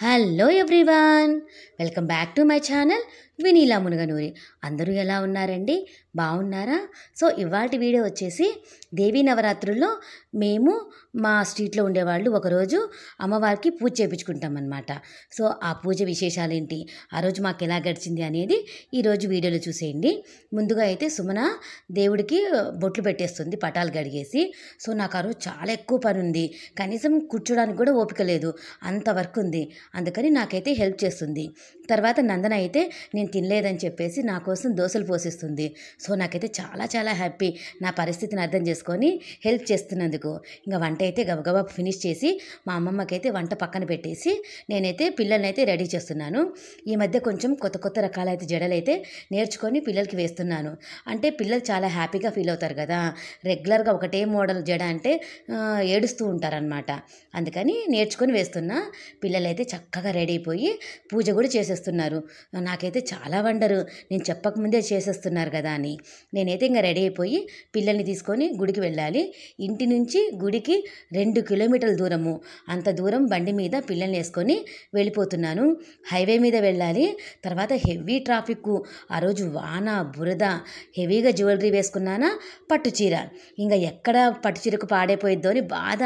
Hello everyone, welcome back to my channel Vinila Munaganuri. అందరూ ఎలా ఉన్నారండి? బాగున్నారా? సో ఇవాల్టి వీడియో వచ్చేసి దేవీ నవరాత్రుల్లో మేము మా స్ట్రీట్లో ఉండేవాళ్ళు ఒకరోజు అమ్మవారికి పూజ చేయించుకుంటాం అన్నమాట. సో ఆ పూజ విశేషాలు ఏంటి, ఆ రోజు మాకు ఎలా గడిచింది అనేది ఈరోజు వీడియోలో చూసేయండి. ముందుగా అయితే సుమన దేవుడికి బొట్లు పెట్టేస్తుంది పటాలు గడిగేసి. సో నాకు ఆ రోజు చాలా ఎక్కువ పని ఉంది, కనీసం కూర్చోడానికి కూడా ఓపిక లేదు, అంత వర్క్ ఉంది. అందుకని నాకైతే హెల్ప్ చేస్తుంది. తర్వాత నందన అయితే నేను తినలేదని చెప్పేసి నా కోసం దోశలు పోసిస్తుంది. సో నాకైతే చాలా చాలా హ్యాపీ, నా పరిస్థితిని అర్థం చేసుకొని హెల్ప్ చేస్తున్నందుకు. ఇంకా వంట అయితే గబగబా ఫినిష్ చేసి మా అమ్మమ్మకైతే వంట పక్కన పెట్టేసి నేనైతే పిల్లల్ని అయితే రెడీ చేస్తున్నాను. ఈ మధ్య కొంచెం కొత్త కొత్త రకాలైతే జడలైతే నేర్చుకొని పిల్లలకి వేస్తున్నాను. అంటే పిల్లలు చాలా హ్యాపీగా ఫీల్ అవుతారు కదా, రెగ్యులర్గా ఒకటే మోడల్ జడ అంటే ఏడుస్తూ ఉంటారనమాట. అందుకని నేర్చుకొని వేస్తున్నా. పిల్లలైతే చక్కగా రెడీ అయిపోయి పూజ కూడా చేసేస్తున్నారు. నాకైతే చాలా వండరు, నేను చెప్పకముందే చేసేస్తున్నారు కదా అని. నేనైతే ఇంకా రెడీ అయిపోయి పిల్లల్ని తీసుకొని గుడికి వెళ్ళాలి. ఇంటి నుంచి గుడికి 2 కిలోమీటర్ల దూరము. అంత దూరం బండి మీద పిల్లల్ని వేసుకొని వెళ్ళిపోతున్నాను. హైవే మీద వెళ్ళాలి. తర్వాత హెవీ ట్రాఫిక్. ఆ రోజు వాన, బురద, హెవీగా జ్యువెలరీ వేసుకున్నానా, పట్టు చీర, ఇంకా ఎక్కడ పట్టు చీరకు పాడైపోయిద్దో అని బాధ.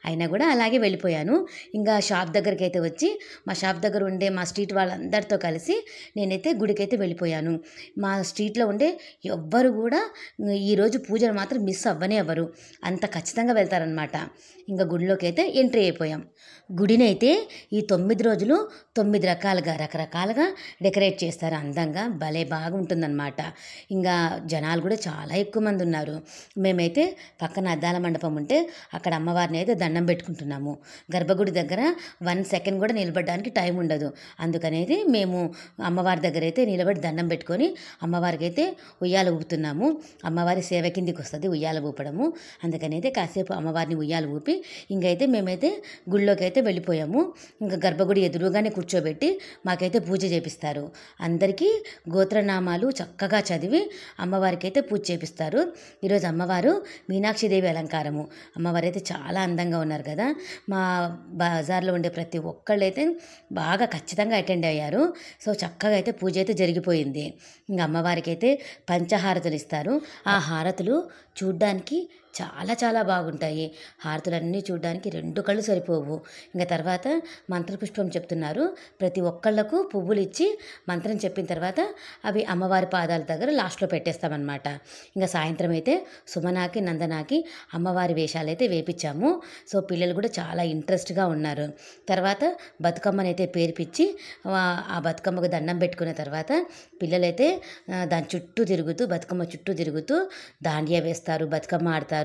అయినా కూడా అలాగే వెళ్ళిపోయాను. ఇంకా షాప్ దగ్గరికి అయితే వచ్చి మా షాప్ దగ్గర ఉండే మా స్ట్రీట్ వాళ్ళందరితో కలిసి నేనైతే గుడికైతే వెళ్ళిపోయాను. మా స్ట్రీట్లో ఉండే ఎవ్వరు కూడా ఈరోజు పూజను మాత్రం మిస్ అవ్వనే అవ్వరు, అంత ఖచ్చితంగా వెళ్తారనమాట. ఇంకా గుడిలోకి అయితే ఎంట్రీ అయిపోయాం. గుడిని అయితే ఈ 9 రోజులు 9 రకరకాలుగా డెకరేట్ చేస్తారు అందంగా, భలే బాగుంటుందన్నమాట. ఇంకా జనాలు కూడా చాలా ఎక్కువ మంది ఉన్నారు. మేమైతే పక్కన అద్దాల మండపం ఉంటే అక్కడ అమ్మవారిని అయితే దండం పెట్టుకుంటున్నాము. గర్భగుడి దగ్గర 1 సెకండ్ కూడా నిలబడడానికి టైం ఉండదు. అందుకనేది మేము అమ్మవారి దగ్గర అయితే నిలబడి దండం పెట్టుకొని అమ్మవారికి అయితే ఉయ్యాల ఊపుతున్నాము. అమ్మవారి సేవ కిందికి వస్తుంది ఉయ్యాల ఊపడము. అందుకనైతే కాసేపు అమ్మవారిని ఉయ్యాల ఊపి ఇంకైతే మేమైతే గుళ్ళోకి అయితే వెళ్ళిపోయాము. ఇంకా గర్భగుడి ఎదురుగానే కూర్చోబెట్టి మాకైతే పూజ చేపిస్తారు. అందరికీ గోత్రనామాలు చక్కగా చదివి అమ్మవారికి అయితే పూజ చేపిస్తారు. ఈరోజు అమ్మవారు మీనాక్షిదేవి అలంకారము. అమ్మవారు అయితే చాలా అందంగా ఉన్నారు కదా. మా బజార్లో ఉండే ప్రతి ఒక్కళ్ళైతే బాగా ఖచ్చితంగా అటెండ్ అయ్యారు. సో చక్కగా అయితే పూజ అయితే జరిగిపోయింది. ఇంకా అమ్మవారికి అయితే పంచహారతులు ఇస్తారు. ఆ హారతులు చూడ్డానికి చాలా చాలా బాగుంటాయి. హారతులన్నీ చూడడానికి 2 కళ్ళు సరిపోవు. ఇంకా తర్వాత మంత్రపుష్పం చెప్తున్నారు. ప్రతి ఒక్కళ్ళకు పువ్వులు ఇచ్చి మంత్రం చెప్పిన తర్వాత అవి అమ్మవారి పాదాల దగ్గర లాస్ట్లో పెట్టేస్తామన్నమాట. ఇంకా సాయంత్రం అయితే సుమనాకి, నందనాకి అమ్మవారి వేషాలు అయితే వేపించాము. సో పిల్లలు కూడా చాలా ఇంట్రెస్ట్గా ఉన్నారు. తర్వాత బతుకమ్మనైతే పేర్పించి ఆ బతుకమ్మకు దండం పెట్టుకున్న తర్వాత పిల్లలైతే దాని చుట్టూ తిరుగుతూ, బతుకమ్మ చుట్టూ తిరుగుతూ దాండియా వేస్తారు, బతుకమ్మ ఆడతారు.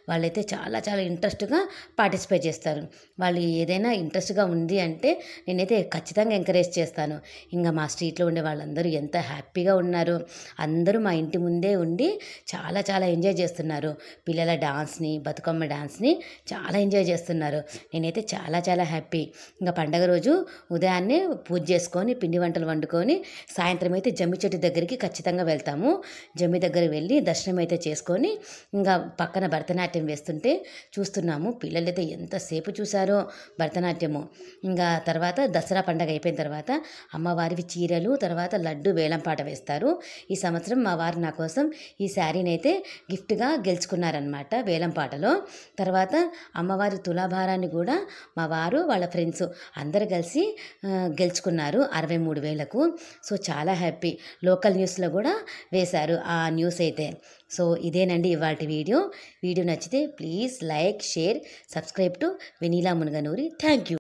వాళ్ళైతే చాలా చాలా ఇంట్రెస్ట్గా పార్టిసిపేట్ చేస్తారు. వాళ్ళు ఏదైనా ఇంట్రెస్ట్గా ఉంది అంటే నేనైతే ఖచ్చితంగా ఎంకరేజ్ చేస్తాను. ఇంకా మా స్ట్రీట్లో ఉండే వాళ్ళందరూ ఎంత హ్యాపీగా ఉన్నారు. అందరూ మా ఇంటి ముందే ఉండి చాలా చాలా ఎంజాయ్ చేస్తున్నారు. పిల్లల డాన్స్ని, బతుకమ్మ డాన్స్ని చాలా ఎంజాయ్ చేస్తున్నారు. నేనైతే చాలా చాలా హ్యాపీ. ఇంకా పండగ రోజు ఉదయాన్నే పూజ చేసుకొని పిండి వంటలు వండుకొని సాయంత్రం అయితే జమ్మి చెట్టు దగ్గరికి ఖచ్చితంగా వెళ్తాము. జమ్మి దగ్గర వెళ్ళి దర్శనం అయితే చేసుకొని ఇంకా పక్కన భరతనాట్యం వేస్తుంటే చూస్తున్నాము. పిల్లలైతే ఎంతసేపు చూసారో భరతనాట్యము. ఇంకా తర్వాత దసరా పండగ అయిపోయిన తర్వాత అమ్మవారివి చీరలు, తర్వాత లడ్డు వేలం పాట వేస్తారు. ఈ సంవత్సరం మా వారు నా కోసం ఈ శారీని అయితే గిఫ్ట్గా గెలుచుకున్నారనమాట వేలం పాటలో. తర్వాత అమ్మవారి తులాభారాన్ని కూడా మా వారు వాళ్ళ ఫ్రెండ్స్ అందరు కలిసి గెలుచుకున్నారు 63,000కు. సో చాలా హ్యాపీ. లోకల్ న్యూస్లో కూడా వేశారు ఆ న్యూస్ అయితే. సో ఇదేనండి ఇవాల్టి వీడియో. వీడియో నచ్చితే please like, share, subscribe to Vinila Munaganuri. Thank you.